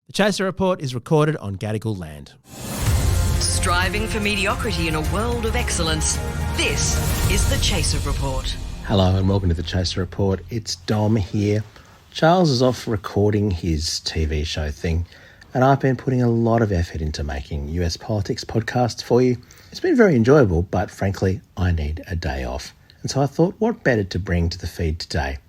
The Chaser Report is recorded on Gadigal land. Striving for mediocrity in a world of excellence. This is the Chaser Report. Hello and welcome to the Chaser Report. It's Dom here. Charles is off recording his TV show thing, and I've been putting a lot of effort into making US politics podcasts for you. It's been very enjoyable, but frankly, I need a day off. And so I thought, what better to bring to the feed today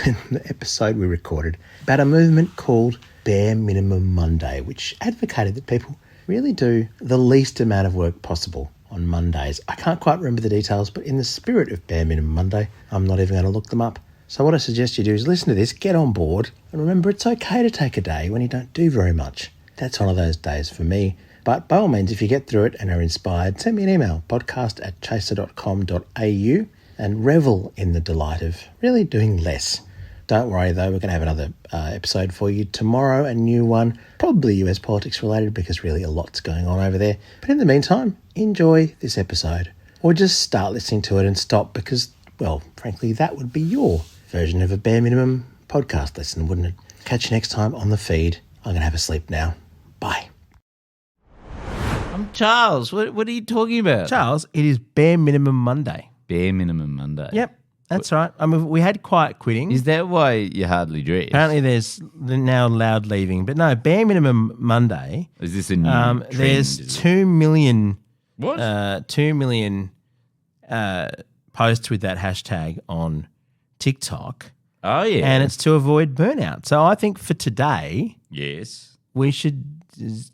than the episode we recorded about a movement called Bare Minimum Monday, which advocated that people really do the least amount of work possible on Mondays. I can't quite remember the details, but in the spirit of Bare Minimum Monday, I'm not even going to look them up. So what I suggest you do is listen to this, get on board, and remember it's okay to take a day when you don't do very much. That's one of those days for me. But by all means, if you get through it and are inspired, send me an email, podcast@chaser.com.au, and revel in the delight of really doing less. Don't worry though, we're going to have another episode for you tomorrow, a new one, probably US politics related because really a lot's going on over there. But in the meantime, enjoy this episode, or just start listening to it and stop because, well, frankly, that would be your version of a bare minimum podcast lesson, wouldn't it? Catch you next time on the feed. I'm going to have a sleep now. Bye. I'm Charles. What are you talking about? Charles, it is Bare Minimum Monday. Bare Minimum Monday. Yep. That's right. I mean, we had quiet quitting. Is that why you hardly dress? Apparently there's now loud leaving. But no, Bare Minimum Monday. Is this a new trend? There's 2 million... What? 2 million posts with that hashtag on TikTok. Oh, yeah. And it's to avoid burnout. So I think for today... Yes. We should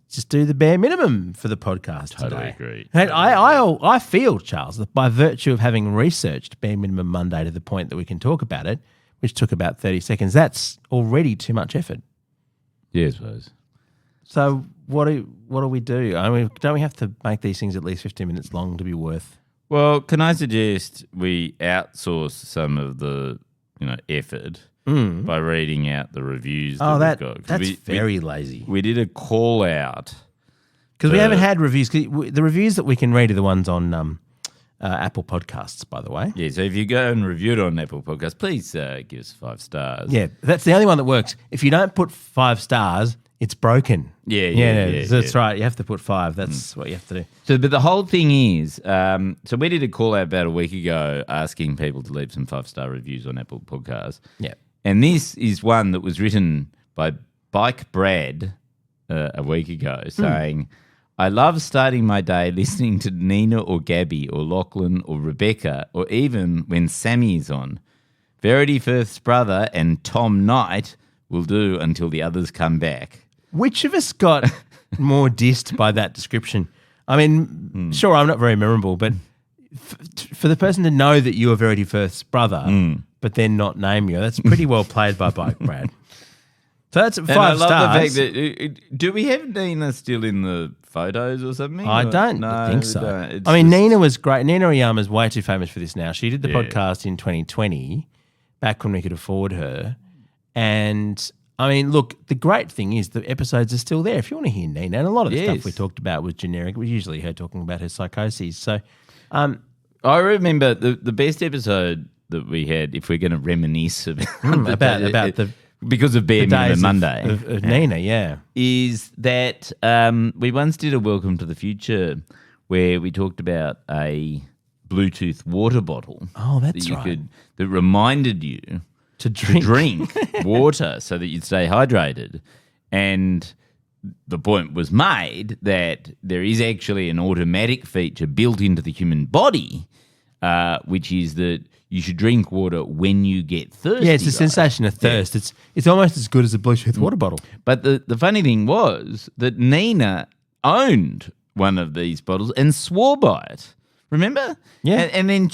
just do the bare minimum for the podcast Totally today. agree. And I feel, Charles, that by virtue of having researched Bare Minimum Monday to the point that we can talk about it, which took about 30 seconds, that's already too much effort. Yeah, I suppose. So what do we do? I mean, don't we have to make these things at least 15 minutes long to be worth? Well, can I suggest we outsource some of the effort by reading out the reviews that we've got? That's very lazy. We did a call out. Because we haven't had reviews. The reviews that we can read are the ones on Apple Podcasts, by the way. Yeah, so if you go and review it on Apple Podcasts, please give us 5 stars. Yeah, that's the only one that works. If you don't put 5 stars, it's broken. Yeah. That's right. You have to put 5. That's what you have to do. So, but the whole thing is, so we did a call out about a week ago asking people to leave some 5-star reviews on Apple Podcasts. Yeah. And this is one that was written by Bike Brad a week ago saying, I love starting my day listening to Nina or Gabby or Lachlan or Rebecca or even when Sammy is on. Verity Firth's brother and Tom Knight will do until the others come back. Which of us got more dissed by that description? I mean, sure, I'm not very memorable, but for the person to know that you are Verity Firth's brother, but then not name you, that's pretty well played by Bike Brad. So that's 5 stars. I love the fact that, do we have Nina still in the photos or something? I don't think so. I mean, Nina was great. Nina Oyama's way too famous for this now. She did the podcast in 2020, back when we could afford her. And I mean, look, the great thing is the episodes are still there. If you want to hear Nina, and a lot of the stuff we talked about was generic. It was usually her talking about her psychoses. So I remember the best episode that we had, if we're going to reminisce about the because of Bare Minimum Monday of Nina, is that we once did a Welcome to the Future where we talked about a Bluetooth water bottle. Oh, that's right. That reminded you to drink water so that you'd stay hydrated. And the point was made that there is actually an automatic feature built into the human body, which is that you should drink water when you get thirsty. Yeah, it's a sensation of thirst. Yeah. It's almost as good as a Bluetooth water bottle. But the funny thing was that Nina owned one of these bottles and swore by it. Remember? Yeah. And then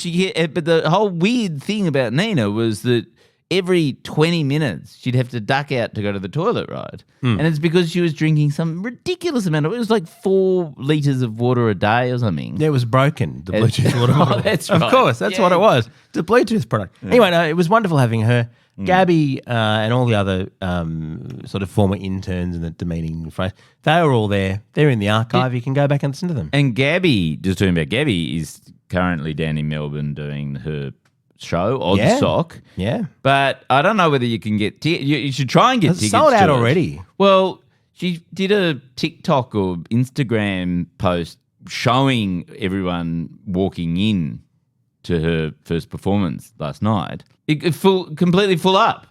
but the whole weird thing about Nina was that every 20 minutes she'd have to duck out to go to the toilet, right? And it's because she was drinking some ridiculous amount of it. Was like 4 litres of water a day or something. Yeah, it was broken, the Bluetooth water bottle. That's right. Of course, that's what it was. It's a Bluetooth product. Yeah. Anyway, no, it was wonderful having her. Gabby and all the other sort of former interns and the demeaning phrase, they were all there. They're in the archive. You can go back and listen to them. And Gabby, just talking about Gabby, is currently down in Melbourne doing her show, Odd Sock. Yeah. But I don't know whether you can get tickets. You should try and get tickets. Sold out to already. Well, She did a TikTok or Instagram post showing everyone walking in to her first performance last night. Completely full up.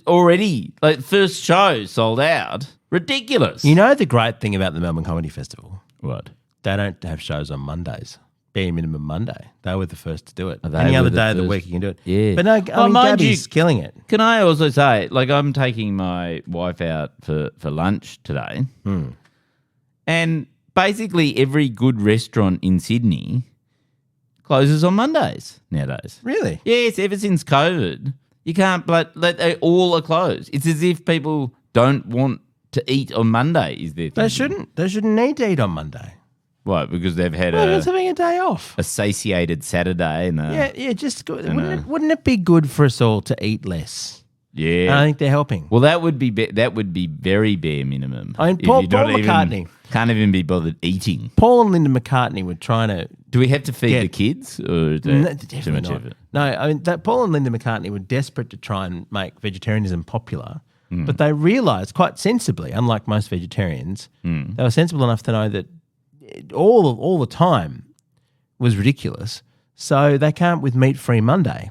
Already, first show sold out. Ridiculous. You know the great thing about the Melbourne Comedy Festival? What? They don't have shows on Mondays. Bare minimum Monday. They were the first to do it. They Any were other the day of the first. week you can do it. Yeah. But no, I mean, mind Gabby's killing it. Can I also say, I'm taking my wife out for lunch today, and basically every good restaurant in Sydney closes on Mondays nowadays. Really? Yes, ever since COVID, you can't. They all are closed. It's as if people don't want to eat on Monday. Is their They thinking. shouldn't. They shouldn't need to eat on Monday. Why? Because they've had Well, it's having a day off. a satiated Saturday and Yeah, just good. Wouldn't it be good for us all to eat less? yeah. I think they're helping. Well, that would be very bare minimum. I mean, If Paul you don't McCartney. can't even be bothered eating. Paul and Linda McCartney were trying to. Do we have to feed Yeah. the kids, or is No, that too definitely much not. effort? No, I mean Paul and Linda McCartney were desperate to try and make vegetarianism popular, Hmm. but they realised quite sensibly, unlike most vegetarians, Hmm. they were sensible enough to know that all the time was ridiculous. So they came up with Meat-Free Monday,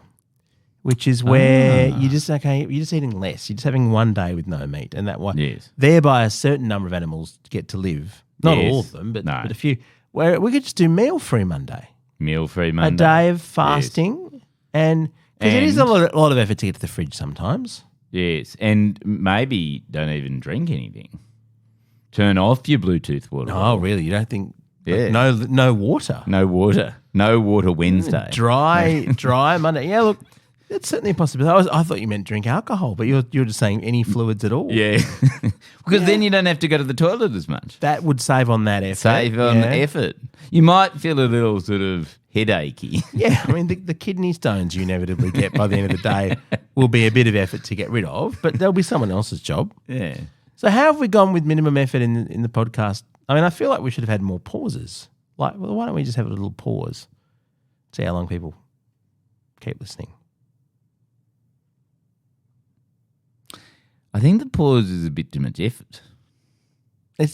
which is where you're just eating less. You're just having one day with no meat, and that way, Yes. thereby a certain number of animals get to live. Not Yes. all of them, but No. a few. Where we could just do Meal-Free Monday. Meal-free Monday. A day of fasting, and because it is a lot of effort to get to the fridge sometimes. Yes, and maybe don't even drink anything. Turn off your Bluetooth water. Oh, really? You don't think? Yeah. No water. No water. No water Wednesday. Dry Monday. Yeah, look, it's certainly a possibility. I thought you meant drink alcohol, but you're just saying any fluids at all. Yeah. Because then you don't have to go to the toilet as much. That would save on that effort. Save on effort. You might feel a little sort of headachy. Yeah, I mean, the kidney stones you inevitably get by the end of the day will be a bit of effort to get rid of, but there'll be someone else's job. Yeah. So how have we gone with minimum effort in the podcast? I mean, I feel like we should have had more pauses. Why don't we just have a little pause? See how long people keep listening. I think the pause is a bit too much effort. It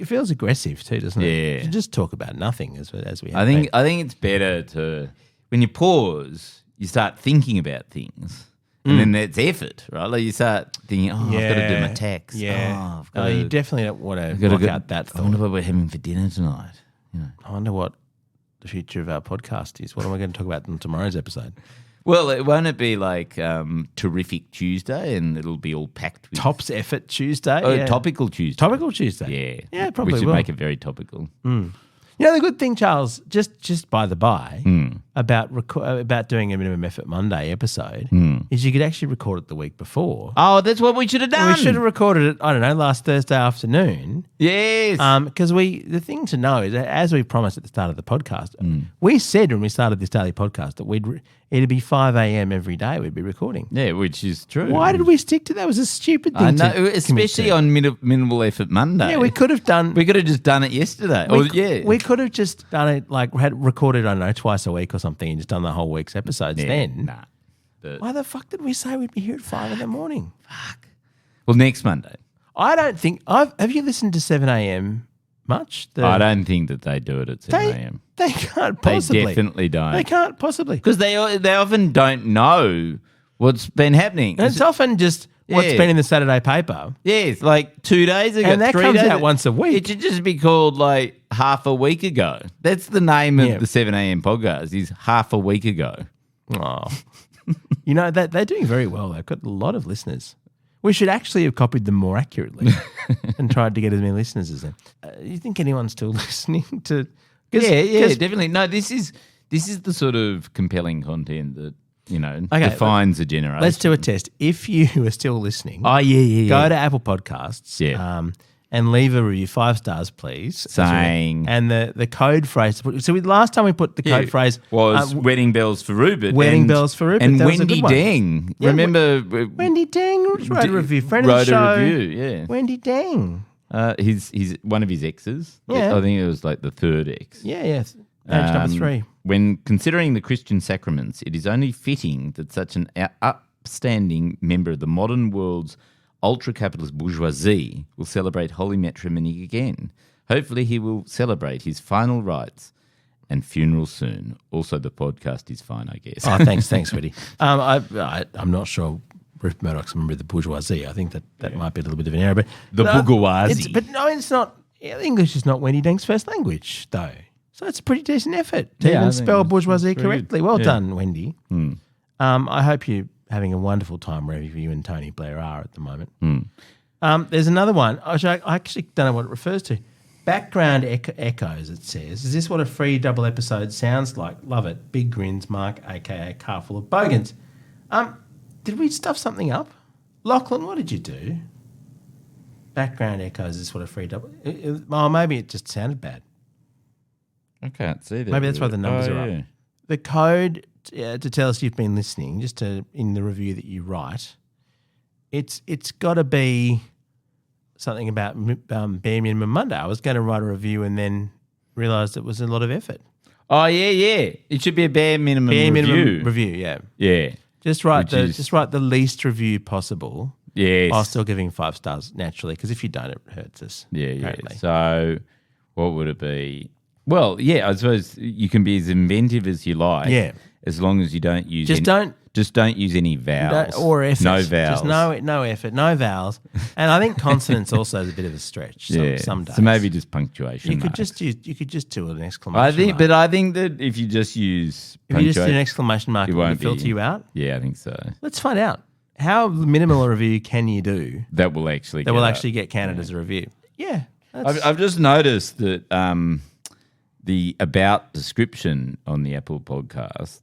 feels aggressive too, doesn't it? Yeah. You should just talk about nothing as we have I think been. it's better to, when you pause, you start thinking about things. And then that's effort, right? Like you start thinking, I've got to do my tax. Yeah. Oh, I've got You to, definitely don't want to gotta block go- out that I thought. wonder what we're having for dinner tonight. You know. I wonder what the future of our podcast is. What am I going to talk about in tomorrow's episode? Well, won't it be like Terrific Tuesday and it'll be all packed with... Tops effort Tuesday. Oh, yeah. Topical Tuesday. Topical Tuesday. Yeah. Yeah, probably We should will. make it very topical. You know, the good thing, Charles, just by the by, about doing a minimum effort Monday episode is you could actually record it the week before. Oh, that's what we should have done. We should have recorded it, I don't know, last Thursday afternoon. Yes. Because the thing to know is that as we promised at the start of the podcast, we said when we started this daily podcast that it'd be 5 a.m. every day we'd be recording. Yeah, which is true. Why did we stick to that? It was a stupid thing I know, to commit especially to. on minimal effort Monday. Yeah, we could have done... We could have just done it yesterday. We could have just done it had recorded, I don't know, twice a week or something and just done the whole week's episodes then. Nah. But- Why the fuck did we say we'd be here at 5 in the morning? well, next Monday. I don't think... Have you listened to 7 a.m. much? I don't think that they do it at 7 a.m. They can't possibly. They definitely don't. They can't possibly. Because they often don't know what's been happening. And it's often just what's Yeah. been in the Saturday paper. Yes, like 2 days ago. And that 3 comes days out once a week. It should just be called like half a week ago. That's the name of Yeah. the 7 a.m. podcast is half a week ago. Oh. You know, they're doing very well. They've got a lot of listeners. We should actually have copied them more accurately and tried to get as many listeners as them. You think anyone's still listening to... Yeah, definitely. No, this is the sort of compelling content that, defines a generation. Let's do a test. If you are still listening... Oh, yeah. Go to Apple Podcasts and leave a review, 5 stars, please. Saying- And the code phrase. So last time we put the code phrase was Wedding Bells for Rupert. Wedding Bells for Rupert. And That was a Wendy good one. Deng. Yeah, Remember? Wendy Deng wrote a review. Friend wrote of the show. a review, yeah. Wendy Deng. He's one of his exes. Yeah. I think it was like the third ex. Yeah. Page number 3. When considering the Christian sacraments, it is only fitting that such an upstanding member of the modern world's ultra-capitalist bourgeoisie will celebrate holy matrimony again. Hopefully he will celebrate his final rites and funeral soon. Also, the podcast is fine, I guess. Oh, thanks, Whitty. I'm not sure Rupert Murdoch's a member of the bourgeoisie. I think that might be a little bit of an error. But The bourgeoisie. But no, it's not. English is not Wendy Deng's first language, though. So it's a pretty decent effort to Yeah, I even think spell it's bourgeoisie pretty correctly. good. Well Yeah. done, Wendy. I hope you're having a wonderful time wherever you and Tony Blair are at the moment. There's another one. I actually don't know what it refers to. Background echoes, it says. Is this what a free double episode sounds like? Love it. Big grins, Mark, a.k.a. Car Full of Bogans. Did we stuff something up? Lachlan, what did you do? Background echoes, is this what a free double... Oh, maybe it just sounded bad. I can't see that. Maybe that's why the numbers are yeah. up. The code to tell us you've been listening, just in the review that you write, it's got to be something about Bare Minimum Monday. I was going to write a review and then realised it was a lot of effort. Oh, yeah. It should be a bare minimum Minimum review, yeah. Yeah. Just write the least review possible. Yes. While still giving 5 stars naturally, because if you don't, it hurts us. Yeah. apparently. So what would it be? Well, yeah, I suppose you can be as inventive as you like. Yeah. As long as you don't use Just don't use any vowels. Or effort. No vowels. Just no effort, no vowels. And I think consonants also is a bit of a stretch some days. So maybe just punctuation. You could marks. just do an exclamation mark. I think that if you just use If you just do an punctuation, exclamation mark, it won't won't be- filter you out. yeah, I think so. Let's find out. How minimal a review can you do That will actually that will actually get counted as a review? Yeah. I've just noticed that the about description on the Apple Podcasts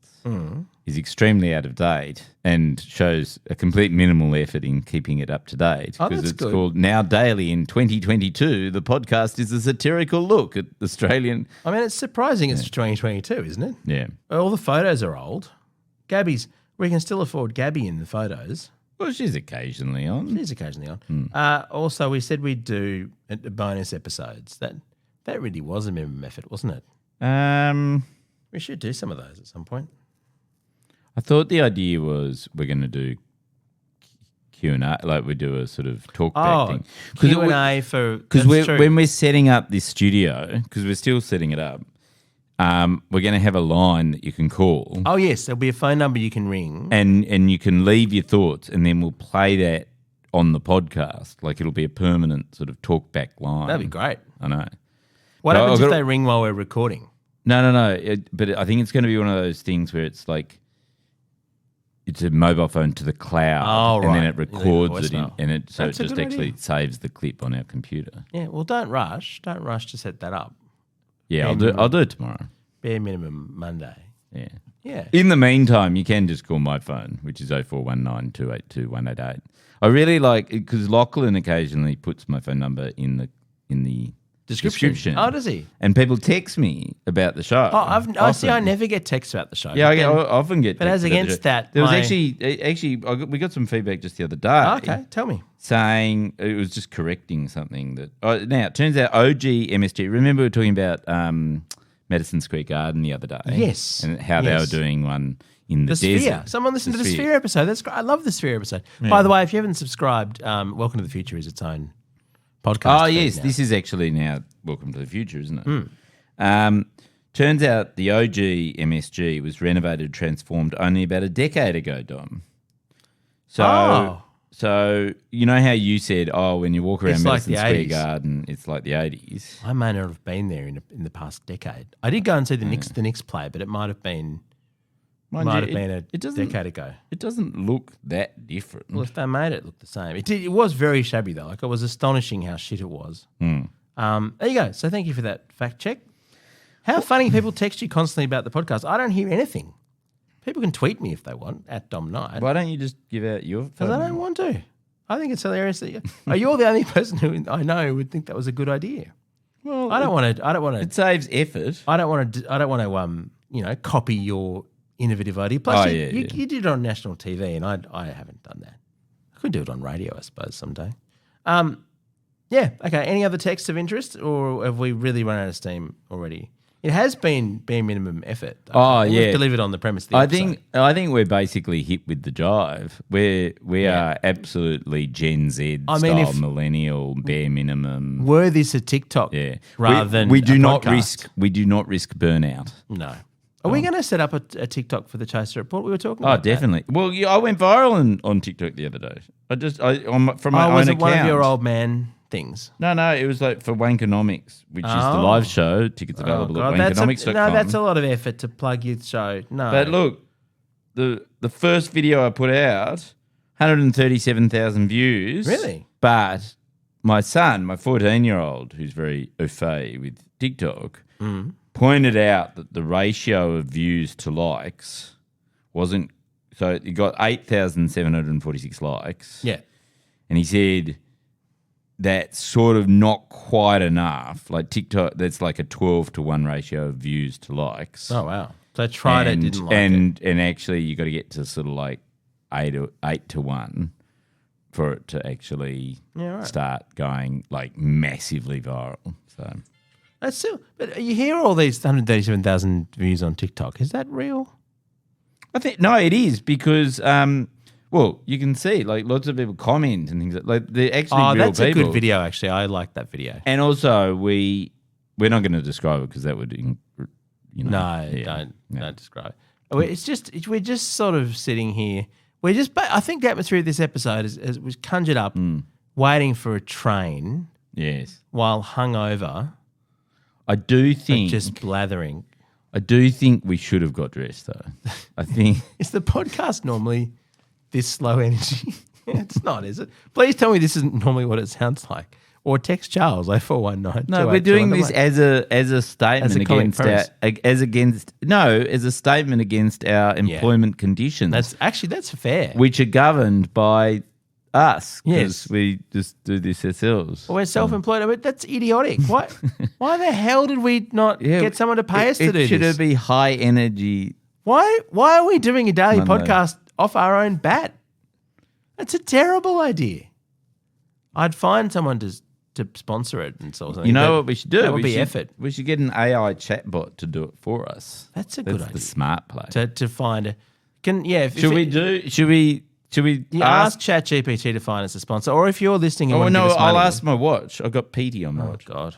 is extremely out of date and shows a complete minimal effort in keeping it up to date. Oh, Because that's it's good. called Now Daily in 2022. The podcast is a satirical look at Australian. I mean, it's surprising it's 2022, isn't it? Yeah. All the photos are old. We can still afford Gabby in the photos. Well, she's occasionally on. She's occasionally on. Also, we said we'd do the bonus episodes. That really was a minimum effort, wasn't it? We should do some of those at some point. I thought the idea was we're going to do Q&A, like we do a sort of talk back thing. Q&A for... Because that's true. when we're setting up this studio, because we're still setting it up, we're going to have a line that you can call. Oh, yes. There'll be a phone number you can ring. And you can leave your thoughts and then we'll play that on the podcast. Like it'll be a permanent sort of talk back line. That'd be great. I know. What So happens I've if got- they ring while we're recording? No. But I think it's going to be one of those things where it's like it's a mobile phone to the cloud. Oh, And then right. it records it Voicemail. and so That's it a just good actually idea. saves the clip on our computer. Yeah, well, don't rush. Don't rush to set that up. Yeah, And I'll do it tomorrow. Bare minimum Monday. Yeah. Yeah. In the meantime, you can just call my phone, which is 0419 282 188. I really like it because Lachlan occasionally puts my phone number in the description. Oh, does he? And people text me about the show. Oh, I see. I often. never get texts about the show. Yeah, But I then- often get. but texts as about the against show. that, there was my- actually we got some feedback just the other day. Oh, okay, tell me. Saying it was just correcting something that. Now it turns out OG MSG. Remember we were talking about Madison Square Garden the other day. Yes. and how they were Yes. doing one in the, The Sphere. desert. Someone listened to the Sphere episode. That's great. I love the Sphere episode. By the way, if you haven't subscribed, Welcome to the Future is its own podcast. Oh, feed yes. now. This is actually now Welcome to the Future, isn't it? Turns out the OG MSG was renovated, transformed only about a decade ago, Dom. So you know how you said, when you walk around It's like Madison the Square 80s. Garden, it's like the 80s. I may not have been there in the past decade. I did go and see the Knicks play, but it might have been a decade ago. It doesn't look that different. Well, if they made it look the same, it was very shabby though. Like it was astonishing how shit it was. There you go. So thank you for that fact check. How funny people text you constantly about the podcast. I don't hear anything. People can tweet me if they want at Dom Knight. Why don't you just give out your Because phone I don't want to. I think it's hilarious that you're the only person who I know who would think that was a good idea. Well, I don't want to. it saves effort. I don't want to. Copy your innovative idea. Plus, you did it on national TV, and I haven't done that. I could do it on radio, I suppose, someday. Yeah. Okay. Any other texts of interest, or have we really run out of steam already? It has been bare minimum effort. Though. Oh, It was yeah. delivered on the premise of the I episode. think we're basically hit with the drive. We are absolutely Gen Z style millennial bare minimum. Were this a TikTok rather than we do a not podcast? risk burnout. No. Are we going to set up a TikTok for the Chaser Report? We were talking about definitely. Well, I went viral on TikTok the other day. From my own was it account. one of your old man things? No, it was like for Wankonomics, which is the live show. Tickets available at wankonomics.com. That's a lot of effort to plug your show. No. But look, the first video I put out, 137,000 views. Really? But my son, my 14-year-old, who's very au fait with TikTok, pointed out that the ratio of views to likes wasn't... So it got 8,746 likes. Yeah. And he said... That's sort of not quite enough. Like TikTok, that's like a 12-to-1 ratio of views to likes. Oh, wow. So I tried it, didn't like it. And actually, you got to get to sort of like 8 to 1 for it to actually start going like massively viral. So That's still, but you hear all these 137,000 views on TikTok. Is that real? I think no, it is because well, you can see like lots of people comment and things like they're actually real that's people. a good video actually. I like that video. And also we're not going to describe it because that would Don't describe it. We're just sort of sitting here. I think the atmosphere of this episode was conjured up waiting for a train. Yes. While hungover. I do think just blathering. I do think we should have got dressed though. I think is the podcast normally this slow energy? It's not, is it? Please tell me this isn't normally what it sounds like. Or text Charles 0419. No, we're doing this as a statement as a statement against our employment conditions. That's fair. Which are governed by us. Yes. We just do this ourselves. Well, we're self-employed. I mean, that's idiotic. Why the hell did we not get someone to pay us to do this? It should be high energy. Why are we doing a daily podcast off our own bat? That's a terrible idea. I'd find someone to sponsor it and sell something. You know what we should do? That would be effort. We should get an AI chatbot to do it for us. That's a good idea. The smart play. To find Should we ask ChatGPT to find us a sponsor? Or if you're listening and I'll ask my watch. I've got Petey on my watch. Oh, God.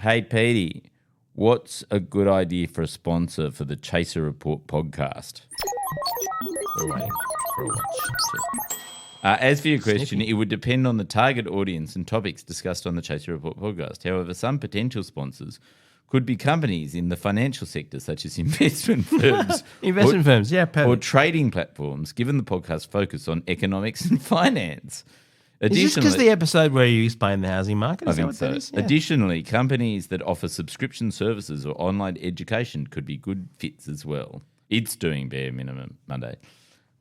Hey, Petey, what's a good idea for a sponsor for the Chaser Report podcast? We're waiting for a watch. As for your question, it would depend on the target audience and topics discussed on the Chaser Report podcast. However, some potential sponsors could be companies in the financial sector, such as investment firms. Firms, yeah. Perfect. Or trading platforms, given the podcast focus on economics and finance. Is this because the episode where you explain the housing market? I think so. Yeah. Additionally, companies that offer subscription services or online education could be good fits as well. It's doing bare minimum Monday.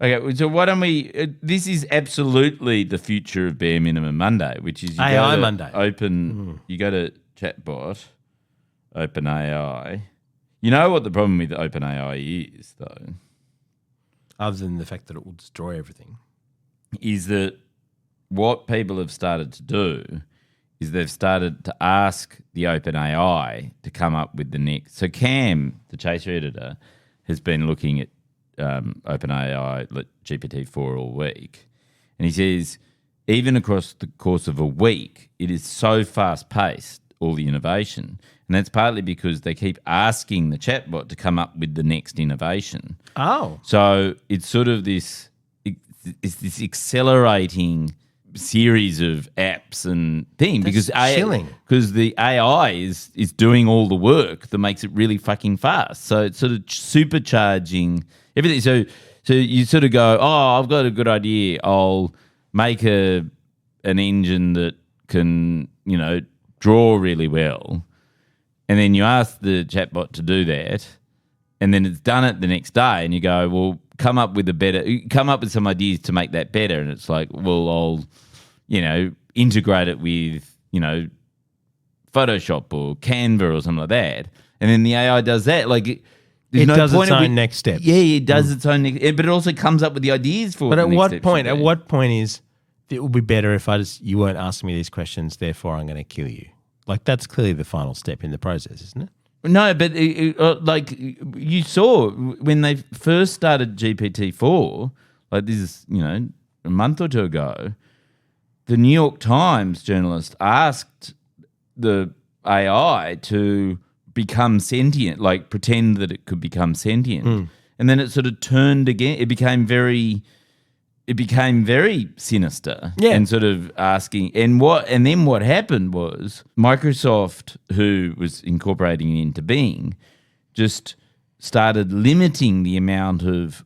Okay, so why don't we? This is absolutely the future of bare minimum Monday, which is AI Monday. You go to chatbot, OpenAI. You know what the problem with OpenAI is, though? Other than the fact that it will destroy everything. Is that what people have started to do is they've started to ask the OpenAI to come up with the next. So Cam, the Chaser editor, has been looking at OpenAI GPT-4 all week. And he says, even across the course of a week, it is so fast-paced, all the innovation. And that's partly because they keep asking the chatbot to come up with the next innovation. Oh. So it's sort of this accelerating series of apps and things because the AI is doing all the work that makes it really fucking fast. So it's sort of supercharging everything. So you sort of go, oh, I've got a good idea. I'll make an engine that can, draw really well. And then you ask the chatbot to do that, and then it's done it the next day, and you go, well, come up with some ideas to make that better. And it's like, well, I'll, integrate it with, Photoshop or Canva or something like that. And then the AI does that. Like, it does its own next steps. Yeah, it does its own next, but it also comes up with the ideas for. But at what point? At what point is it will be better if you weren't asking me these questions? Therefore, I'm going to kill you. Like that's clearly the final step in the process, isn't it? No, but like you saw when they first started GPT-4, like this is, a month or two ago, the New York Times journalist asked the AI to become sentient, like pretend that it could become sentient. And then it sort of turned again. It became very sinister and sort of asking. And then what happened was Microsoft, who was incorporating it into Bing, just started limiting the amount of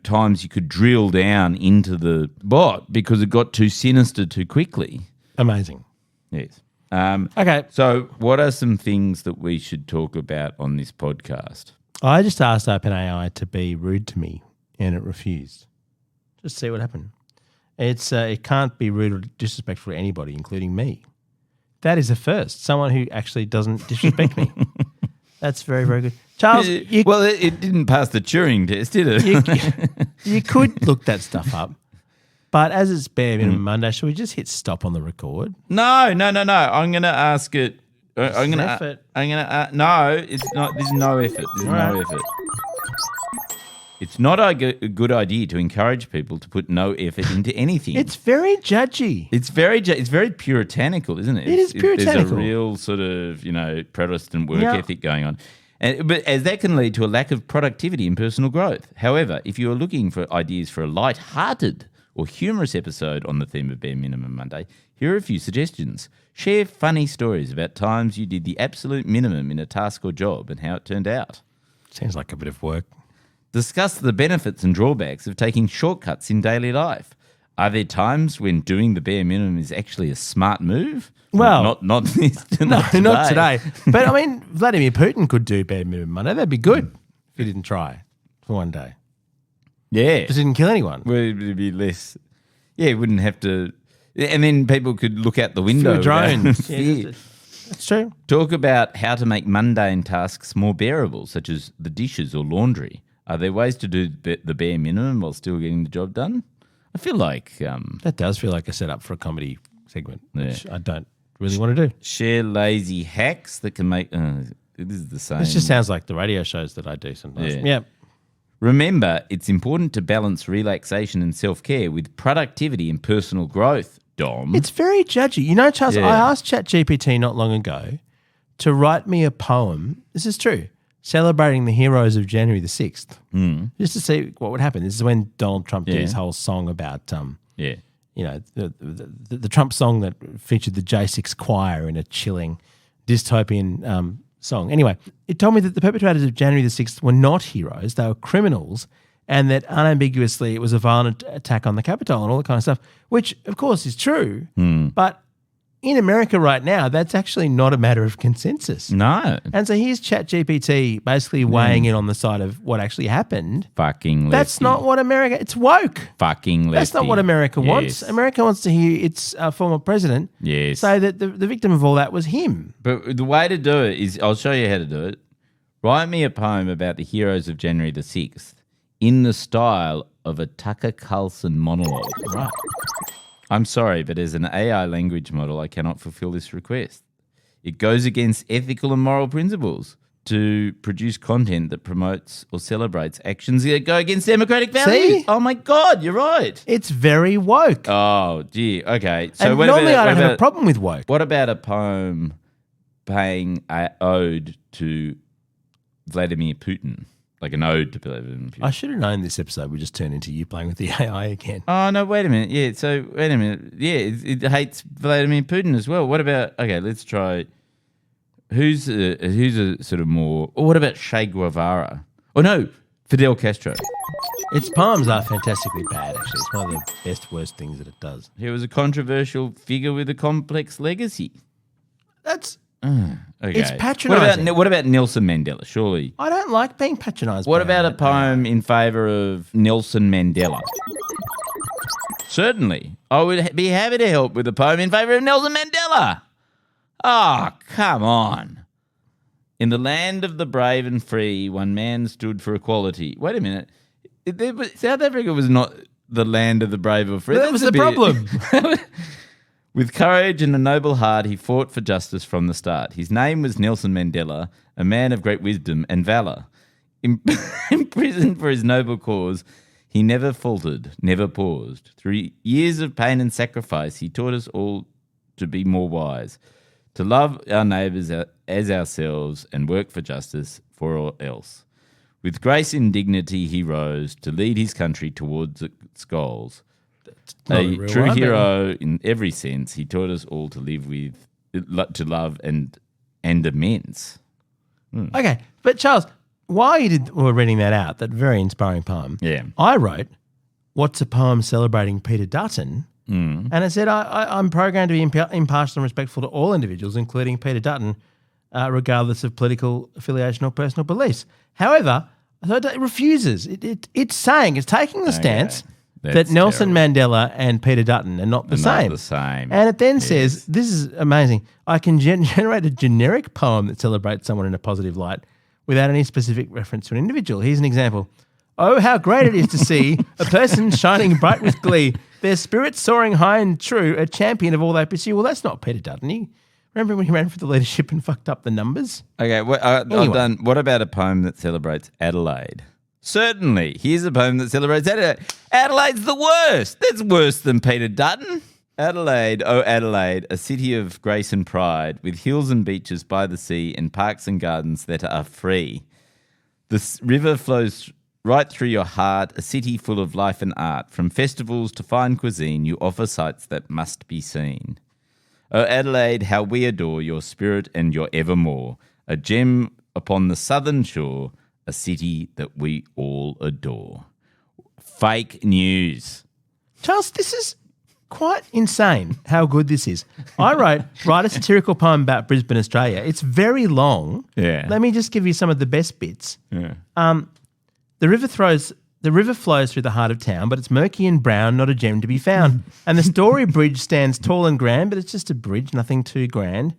times you could drill down into the bot because it got too sinister too quickly. Amazing. Yes. Okay. So what are some things that we should talk about on this podcast? I just asked OpenAI to be rude to me and it refused. Just see what happened. It can't be rude or disrespectful to anybody, including me. That is a first. Someone who actually doesn't disrespect me. That's very, very good. Charles, it didn't pass the Turing test, did it? you could look that stuff up. But as it's bare minimum Monday, should we just hit stop on the record? No. I'm going to ask it. I'm going effort. to. No, it's not. There's no effort. There's no effort. It's not a good idea to encourage people to put no effort into anything. It's very judgy. It's very puritanical, isn't it? It is puritanical. There's a real sort of Protestant work ethic going on. But as that can lead to a lack of productivity and personal growth. However, if you are looking for ideas for a light-hearted or humorous episode on the theme of Bare Minimum Monday, here are a few suggestions. Share funny stories about times you did the absolute minimum in a task or job and how it turned out. Sounds like a bit of work. Discuss the benefits and drawbacks of taking shortcuts in daily life. Are there times when doing the bare minimum is actually a smart move? Well, not this. Not today. But I mean, Vladimir Putin could do bare minimum Monday. That'd be good if he didn't try for one day. Yeah, because he didn't kill anyone. Well, it'd be less. Yeah, it wouldn't have to. And then people could look out the window. Through drones. That's true. Talk about how to make mundane tasks more bearable, such as the dishes or laundry. Are there ways to do the bare minimum while still getting the job done? I feel like... that does feel like a setup for a comedy segment, which I don't really want to do. Share lazy hacks that can make... this is the same. This just sounds like the radio shows that I do sometimes. Yeah. Remember, it's important to balance relaxation and self-care with productivity and personal growth, Dom. It's very judgy. Charles, I asked ChatGPT not long ago to write me a poem. This is true. Celebrating the heroes of January the 6th, just to see what would happen. This is when Donald Trump did his whole song about, the Trump song that featured the J6 choir in a chilling dystopian song. Anyway, it told me that the perpetrators of January the 6th were not heroes, they were criminals, and that unambiguously it was a violent attack on the Capitol and all that kind of stuff, which of course is true, but in America right now, that's actually not a matter of consensus. No. And so here's ChatGPT basically weighing in on the side of what actually happened. Fucking lefty. That's not what America... It's woke. Fucking lefty. That's not what America wants. America wants to hear its former president say that the victim of all that was him. But the way to do it is... I'll show you how to do it. Write me a poem about the heroes of January the 6th in the style of a Tucker Carlson monologue. Right. I'm sorry, but as an AI language model, I cannot fulfill this request. It goes against ethical and moral principles to produce content that promotes or celebrates actions that go against democratic values. See? Oh my God, you're right. It's very woke. Oh, gee. Okay. So and normally I don't have a problem with woke. What about a poem paying an ode to Vladimir Putin? Like an ode to Vladimir Putin. I should have known this episode would just turn into you playing with the AI again. Oh, no, wait a minute. Yeah, so wait a minute. Yeah, it hates Vladimir Putin as well. What about, okay, let's try, who's a sort of more, or what about Che Guevara? Oh, no, Fidel Castro. Its poems are fantastically bad, actually. It's one of the best, worst things that it does. He was a controversial figure with a complex legacy. That's... Okay. It's patronising. What about Nelson Mandela? Surely. I don't like being patronised. What about a poem in favour of Nelson Mandela? Certainly. I would be happy to help with a poem in favour of Nelson Mandela. Oh, come on. In the land of the brave and free, one man stood for equality. Wait a minute. South Africa was not the land of the brave or free. That was the problem. With courage and a noble heart, he fought for justice from the start. His name was Nelson Mandela, a man of great wisdom and valour. Imprisoned for his noble cause, he never faltered, never paused. Through years of pain and sacrifice, he taught us all to be more wise, to love our neighbours as ourselves and work for justice for all else. With grace and dignity he rose to lead his country towards its goals. A true hero in every sense, he taught us all to live with, to love and immense. Okay, but Charles, while you were reading that out, that very inspiring poem, I wrote, what's a poem celebrating Peter Dutton? And I said, I'm programmed to be impartial and respectful to all individuals, including Peter Dutton, regardless of political affiliation or personal beliefs. However, it refuses. It's saying, it's taking the stance that Nelson Mandela and Peter Dutton are not the same. Not the same. And it then says, this is amazing, I can generate a generic poem that celebrates someone in a positive light without any specific reference to an individual. Here's an example. Oh, how great it is to see a person shining bright with glee, their spirits soaring high and true, a champion of all they pursue. Well, that's not Peter Dutton. Remember when he ran for the leadership and fucked up the numbers? Okay, I've done. What about a poem that celebrates Adelaide? Certainly. Here's a poem that celebrates Adelaide. Adelaide's the worst. That's worse than Peter Dutton. Adelaide, oh Adelaide, a city of grace and pride, with hills and beaches by the sea and parks and gardens that are free. The river flows right through your heart, a city full of life and art. From festivals to fine cuisine, you offer sights that must be seen. Oh Adelaide, how we adore your spirit and your evermore, a gem upon the southern shore, a city that we all adore. Fake news. Charles, this is quite insane how good this is. I write a satirical poem about Brisbane, Australia. It's very long. Yeah. Let me just give you some of the best bits. Yeah. The river flows through the heart of town, but it's murky and brown, not a gem to be found. And the Story Bridge stands tall and grand, but it's just a bridge, nothing too grand.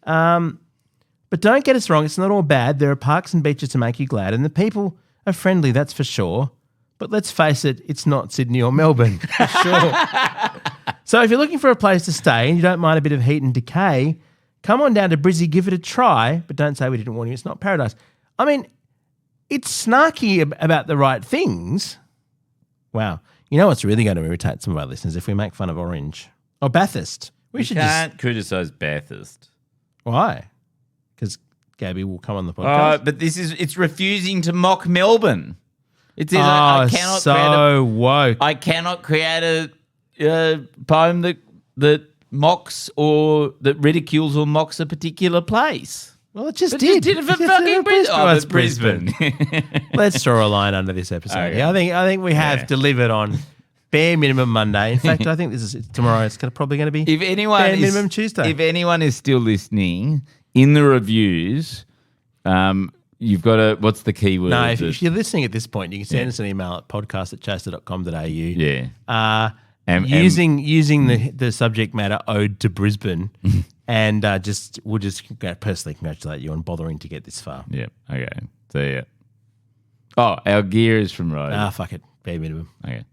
But don't get us wrong, it's not all bad. There are parks and beaches to make you glad, and the people are friendly, that's for sure. But let's face it, it's not Sydney or Melbourne, for sure. So if you're looking for a place to stay and you don't mind a bit of heat and decay, come on down to Brizzy, give it a try, but don't say we didn't warn you, it's not paradise. I mean, it's snarky about the right things. Wow. You know what's really going to irritate some of our listeners if we make fun of Orange or Bathurst? We can't criticise Bathurst. Why? Because Gabby will come on the podcast. Oh, but it's refusing to mock Melbourne. It says woke. I cannot create a poem that mocks or that ridicules or mocks a particular place. Well, it just did. It did it for fucking Brisbane. Oh, it's Brisbane. Let's draw a line under this episode. Okay. I think we have delivered on bare minimum Monday. In fact, I think this is tomorrow. It's probably going to be bare minimum Tuesday. If anyone is still listening, in the reviews, you've got to, what's the keyword? No, if you're listening at this point, you can send us an email at podcast@chaser.com.au. Yeah. Using the subject matter ode to Brisbane, and we'll just personally congratulate you on bothering to get this far. Yeah. Okay. So yeah. Oh, our gear is from Rhodes. Fuck it. Bare minimum. Okay.